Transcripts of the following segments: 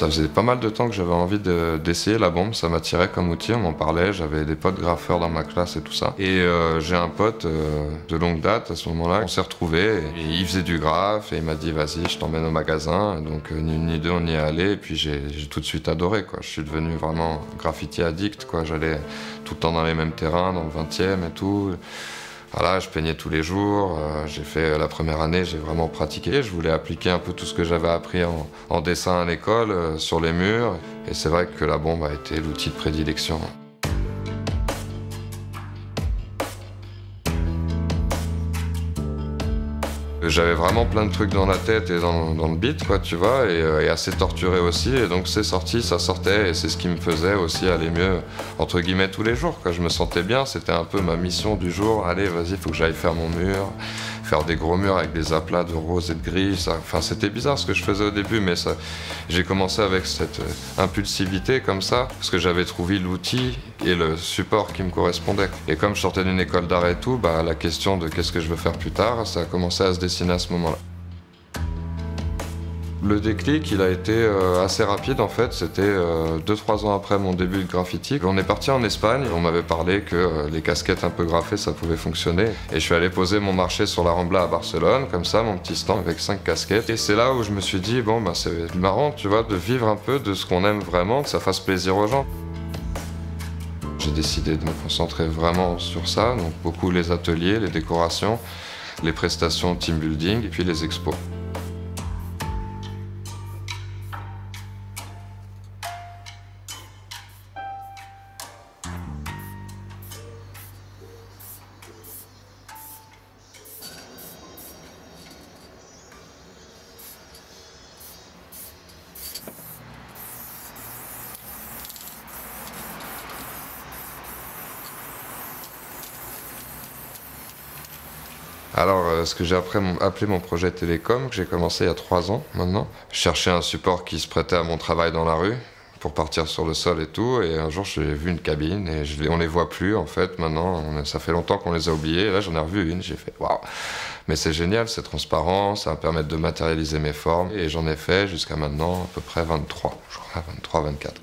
Ça faisait pas mal de temps que j'avais envie d'essayer la bombe, ça m'attirait comme outil, on m'en parlait, j'avais des potes graffeurs dans ma classe et tout ça. Et j'ai un pote de longue date à ce moment-là, on s'est retrouvés, et il faisait du graphe et il m'a dit vas-y je t'emmène au magasin, donc ni une ni deux on y est allé et puis j'ai tout de suite adoré quoi. Je suis devenu vraiment graffiti addict quoi, j'allais tout le temps dans les mêmes terrains, dans le 20e et tout. Voilà, je peignais tous les jours, j'ai fait la première année, j'ai vraiment pratiqué, je voulais appliquer un peu tout ce que j'avais appris en dessin à l'école, sur les murs, et c'est vrai que la bombe a été l'outil de prédilection. J'avais vraiment plein de trucs dans la tête et dans le beat, quoi, tu vois, et assez torturé aussi, et donc c'est sorti, ça sortait, et c'est ce qui me faisait aussi aller mieux, entre guillemets, tous les jours, quoi. Je me sentais bien, c'était un peu ma mission du jour, allez, vas-y, faut que j'aille faire mon mur, faire des gros murs avec des aplats de rose et de gris, ça, enfin, c'était bizarre ce que je faisais au début, mais ça, j'ai commencé avec cette impulsivité comme ça, parce que j'avais trouvé l'outil et le support qui me correspondait. Et comme je sortais d'une école d'art et tout, bah, la question de qu'est-ce que je veux faire plus tard, ça a commencé à se dessiner à ce moment-là. Le déclic, il a été assez rapide en fait, c'était 2-3 ans après mon début de graffiti. On est parti en Espagne, on m'avait parlé que les casquettes un peu graffées ça pouvait fonctionner. Et je suis allé poser mon marché sur la Rambla à Barcelone, comme ça, mon petit stand avec 5 casquettes. Et c'est là où je me suis dit, bon bah c'est marrant, tu vois, de vivre un peu de ce qu'on aime vraiment, que ça fasse plaisir aux gens. J'ai décidé de me concentrer vraiment sur ça, donc beaucoup les ateliers, les décorations, les prestations team building et puis les expos. Alors, ce que j'ai appelé mon projet Télécom, que j'ai commencé il y a 3 ans maintenant, je cherchais un support qui se prêtait à mon travail dans la rue, pour partir sur le sol et tout, et un jour j'ai vu une cabine, et on les voit plus en fait maintenant, ça fait longtemps qu'on les a oubliés, et là j'en ai revu une, j'ai fait waouh! Mais c'est génial, c'est transparent, ça va me permettre de matérialiser mes formes, et j'en ai fait jusqu'à maintenant à peu près 23, je crois, 23, 24.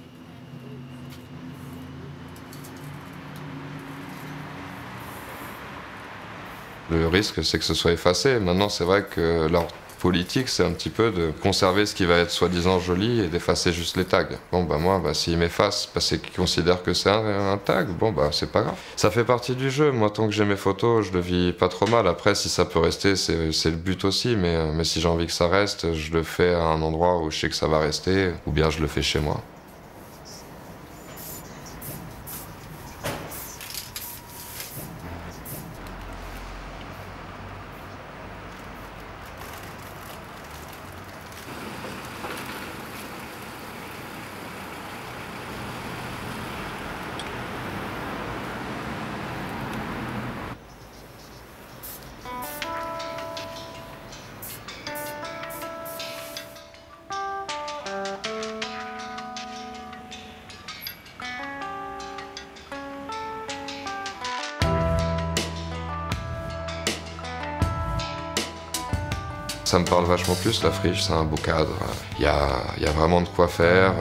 Le risque, c'est que ce soit effacé. Maintenant, c'est vrai que leur politique, c'est un petit peu de conserver ce qui va être soi-disant joli et d'effacer juste les tags. Bon, bah moi, bah, s'ils m'effacent parce qu'ils considèrent que c'est un tag, bon, bah c'est pas grave. Ça fait partie du jeu. Moi, tant que j'ai mes photos, je le vis pas trop mal. Après, si ça peut rester, c'est le but aussi. Mais si j'ai envie que ça reste, je le fais à un endroit où je sais que ça va rester, ou bien je le fais chez moi. Ça me parle vachement plus, la friche, c'est un beau cadre. Il y a vraiment de quoi faire,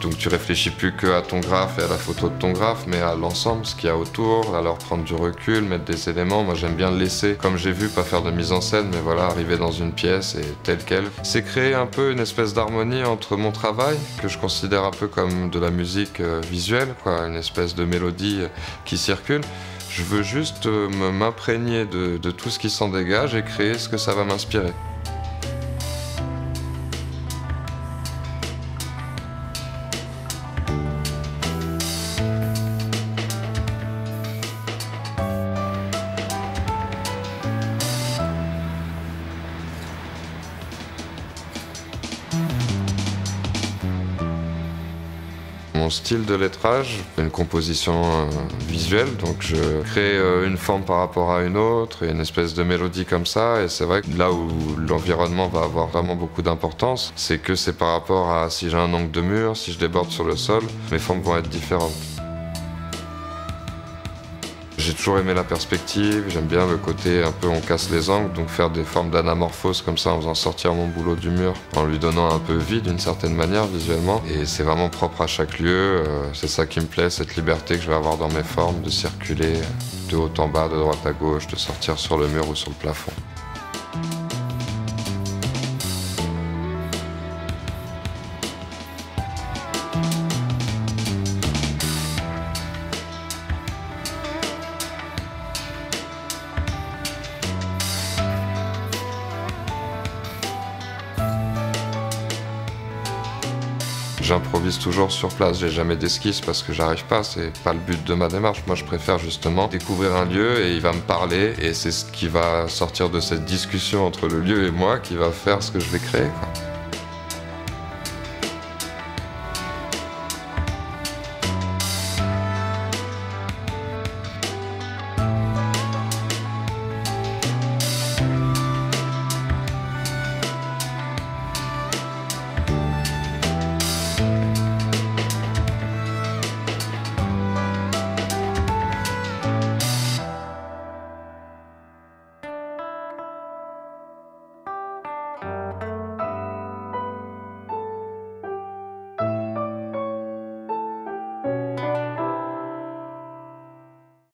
donc tu réfléchis plus que à ton graphe et à la photo de ton graphe, mais à l'ensemble, ce qu'il y a autour, alors prendre du recul, mettre des éléments. Moi j'aime bien le laisser, comme j'ai vu, pas faire de mise en scène, mais voilà, arriver dans une pièce et tel quel. C'est créer un peu une espèce d'harmonie entre mon travail, que je considère un peu comme de la musique visuelle, quoi, une espèce de mélodie qui circule. Je veux juste m'imprégner de tout ce qui s'en dégage et créer ce que ça va m'inspirer. Mon style de lettrage, une composition visuelle, donc je crée une forme par rapport à une autre et une espèce de mélodie comme ça, et c'est vrai que là où l'environnement va avoir vraiment beaucoup d'importance, c'est que c'est par rapport à si j'ai un angle de mur, si je déborde sur le sol, mes formes vont être différentes. J'ai toujours aimé la perspective, j'aime bien le côté un peu on casse les angles, donc faire des formes d'anamorphose comme ça en faisant sortir mon boulot du mur, en lui donnant un peu vie d'une certaine manière visuellement. Et c'est vraiment propre à chaque lieu, c'est ça qui me plaît, cette liberté que je vais avoir dans mes formes, de circuler de haut en bas, de droite à gauche, de sortir sur le mur ou sur le plafond. J'improvise toujours sur place, j'ai jamais d'esquisse parce que j'arrive pas, c'est pas le but de ma démarche. Moi je préfère justement découvrir un lieu et il va me parler et c'est ce qui va sortir de cette discussion entre le lieu et moi qui va faire ce que je vais créer, quoi.